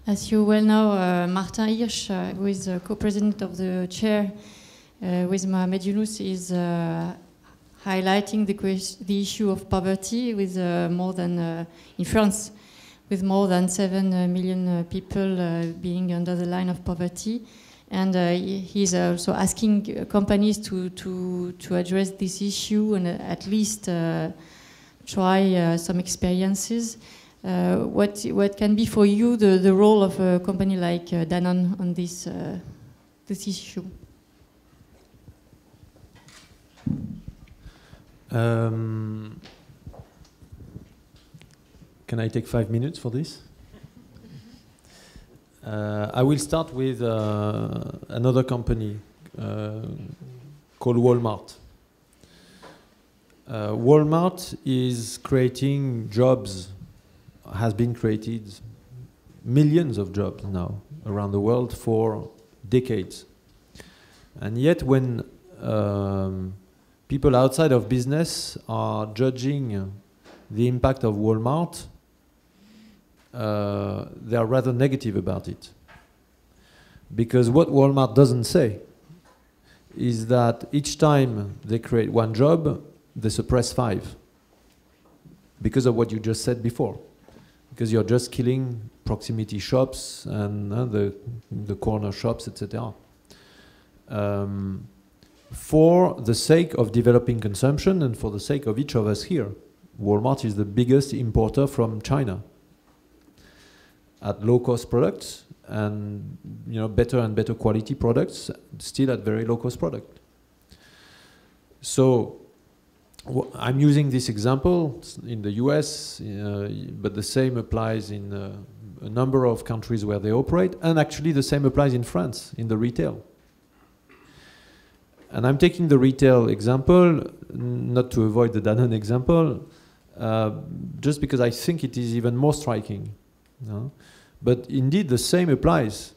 As you well know, Martin Hirsch, who is co-president of the chair with Mohamed Yunus, is highlighting the issue of poverty with more than, in France, with more than 7 million people being under the line of poverty. And he's also asking companies to address this issue and at least try some experiences. What can be for you the role of a company like Danone on this issue? Can I take 5 minutes for this? I will start with another company called Walmart. Walmart is creating jobs, has been created millions of jobs now around the world for decades. And yet when people outside of business are judging the impact of Walmart, they are rather negative about it. Because what Walmart doesn't say is that each time they create one job, they suppress 5. Because of what you just said before. Because you're just killing proximity shops and the corner shops, etc. For the sake of developing consumption and for the sake of each of us here, Walmart is the biggest importer from China at low-cost products and better and better quality products, still at very low-cost product. So I'm using this example in the US, but the same applies in a number of countries where they operate, and actually the same applies in France, in the retail. And I'm taking the retail example, not to avoid the Danone example, just because I think it is even more striking. But indeed, the same applies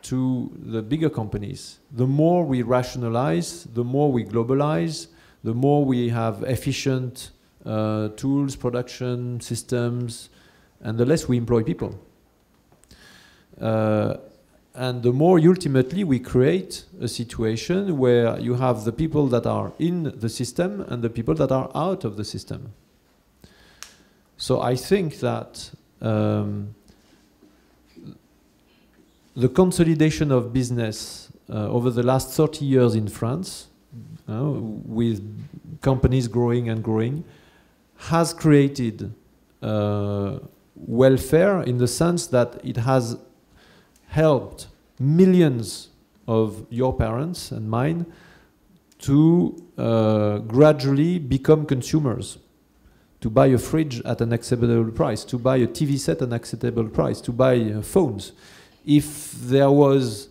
to the bigger companies. The more we rationalize, the more we globalize, the more we have efficient tools, production systems, and the less we employ people. And the more ultimately we create a situation where you have the people that are in the system and the people that are out of the system. So I think that the consolidation of business over the last 30 years in France, with companies growing and growing, has created welfare in the sense that it has helped millions of your parents and mine to gradually become consumers, to buy a fridge at an acceptable price, to buy a TV set at an acceptable price, to buy phones. If there was,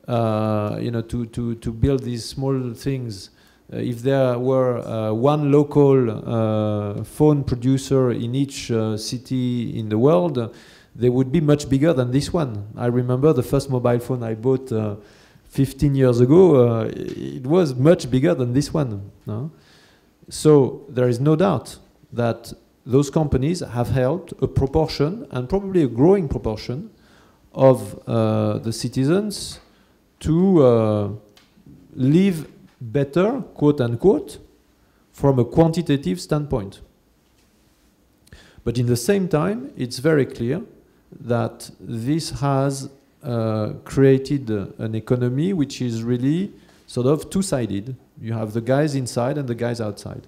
to build these small things, if there were one local phone producer in each city in the world, they would be much bigger than this one. I remember the first mobile phone I bought 15 years ago, it was much bigger than this one. No? So there is no doubt that those companies have helped a proportion, and probably a growing proportion, of the citizens to live better, quote unquote, from a quantitative standpoint. But in the same time, it's very clear that this has created an economy which is really sort of two-sided. You have the guys inside and the guys outside.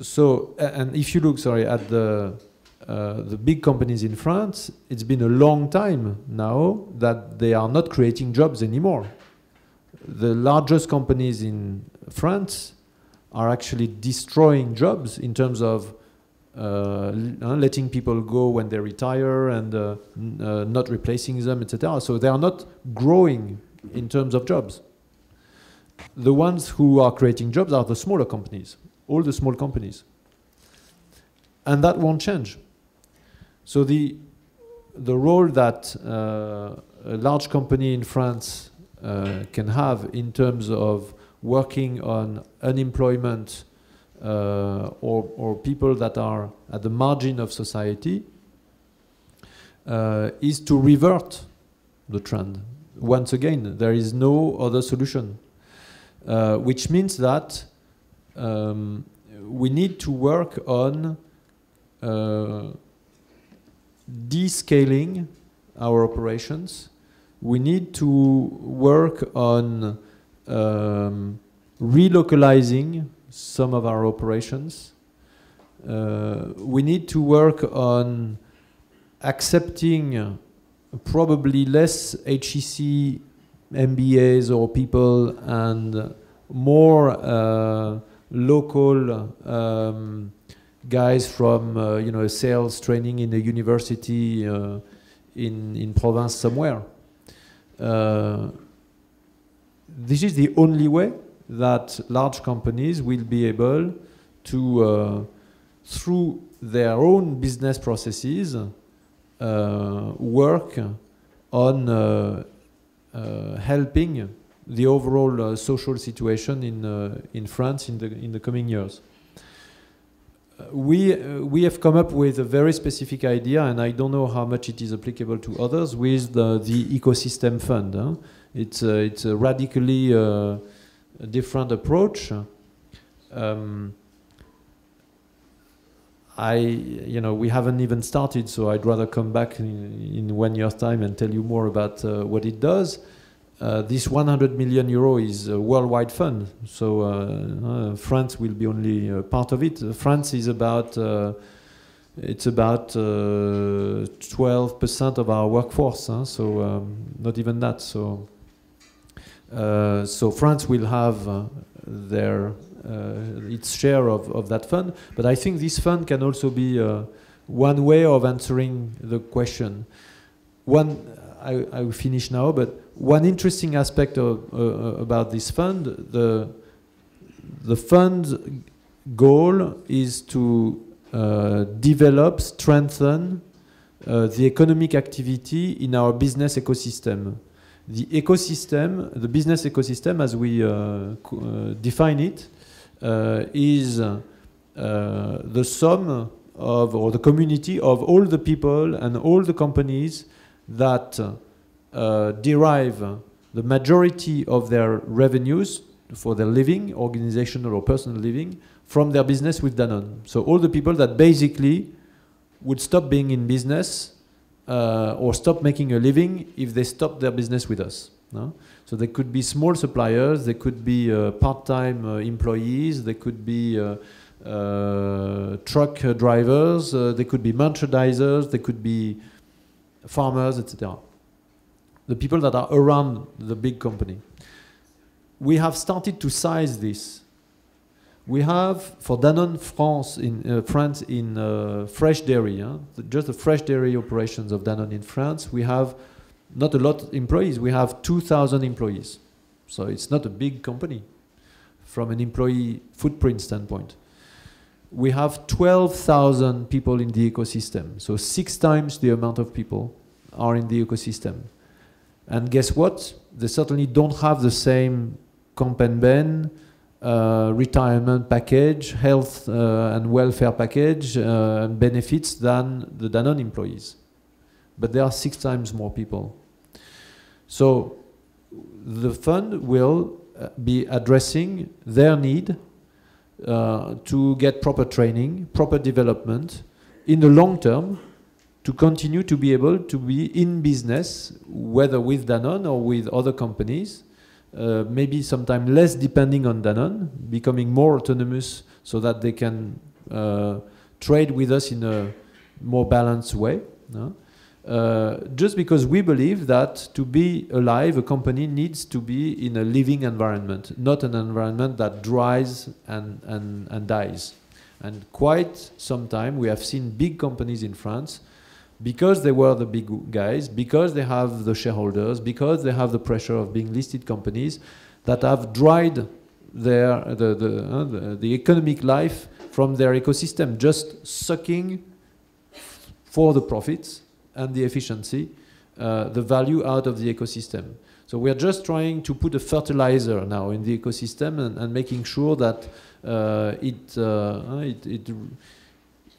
So, and if you look, at the big companies in France, it's been a long time now that they are not creating jobs anymore. The largest companies in France are actually destroying jobs in terms of letting people go when they retire and not replacing them, etc. So they are not growing in terms of jobs. The ones who are creating jobs are the smaller companies, all the small companies. And that won't change. So the role that a large company in France can have in terms of working on unemployment or people that are at the margin of society is to revert the trend. Once again, there is no other solution, which means that we need to work on descaling our operations. We need to work on relocalizing some of our operations. We need to work on accepting probably less HEC MBAs or people and more local guys from sales training in a university in Provence somewhere. This is the only way that large companies will be able to, through their own business processes, work on helping the overall social situation in France in the coming years. We have come up with a very specific idea, and I don't know how much it is applicable to others, with the ecosystem fund. Huh? It's a radically different approach. We haven't even started, so I'd rather come back in 1 year's time and tell you more about what it does. This 100 million euro is a worldwide fund, so France will be only part of it. France is about 12% of our workforce, so not even that. So France will have its share of that fund, but I think this fund can also be one way of answering the question. I will finish now, but one interesting aspect about this fund, the fund's goal is to develop, strengthen the economic activity in our business ecosystem. The business ecosystem, as we define it, is the sum of, or the community of all the people and all the companies that derive the majority of their revenues for their living, organizational or personal living, from their business with Danone. So all the people that basically would stop being in business or stop making a living if they stop their business with us. No? So they could be small suppliers, they could be part-time employees, they could be truck drivers, they could be merchandisers, they could be farmers, etc. The people that are around the big company. We have started to size this. We have, for Danone France in fresh dairy, just the fresh dairy operations of Danone in France, we have not a lot of employees. We have 2,000 employees. So it's not a big company from an employee footprint standpoint. We have 12,000 people in the ecosystem. So 6 times the amount of people are in the ecosystem. And guess what? They certainly don't have the same comp and ben, retirement package, health and welfare package, benefits than the Danone employees. But there are 6 times more people. So the fund will be addressing their need to get proper training, proper development in the long term, to continue to be able to be in business, whether with Danone or with other companies, maybe sometimes less depending on Danone, becoming more autonomous so that they can trade with us in a more balanced way. No? Just because we believe that to be alive, a company needs to be in a living environment, not an environment that dries and dies. And quite some time we have seen big companies in France, because they were the big guys, because they have the shareholders, because they have the pressure of being listed companies, that have dried the economic life from their ecosystem, just sucking for the profits and the efficiency, the value out of the ecosystem. So we are just trying to put a fertilizer now in the ecosystem and making sure that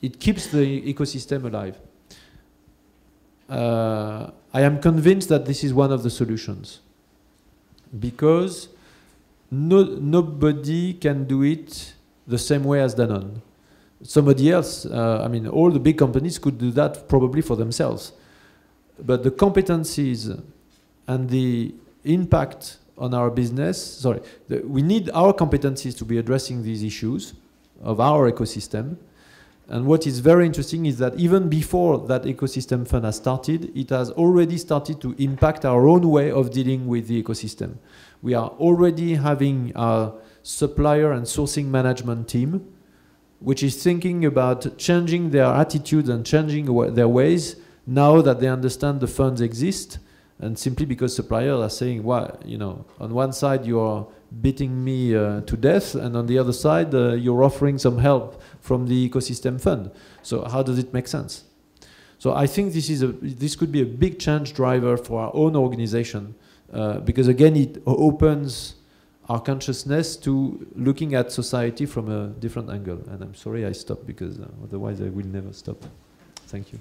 it keeps the ecosystem alive. I am convinced that this is one of the solutions, because nobody can do it the same way as Danone. Somebody else, I mean, all the big companies could do that probably for themselves. But the competencies and the impact on our business, we need our competencies to be addressing these issues of our ecosystem. And what is very interesting is that even before that ecosystem fund has started, it has already started to impact our own way of dealing with the ecosystem. We are already having our supplier and sourcing management team, which is thinking about changing their attitudes and changing their ways now that they understand the funds exist, and simply because suppliers are saying, well, you know, on one side you are beating me to death, and on the other side you're offering some help from the ecosystem fund. So how does it make sense? So I think this could be a big change driver for our own organization, because again it opens our consciousness to looking at society from a different angle. And I'm sorry I stopped, because otherwise I will never stop. Thank you.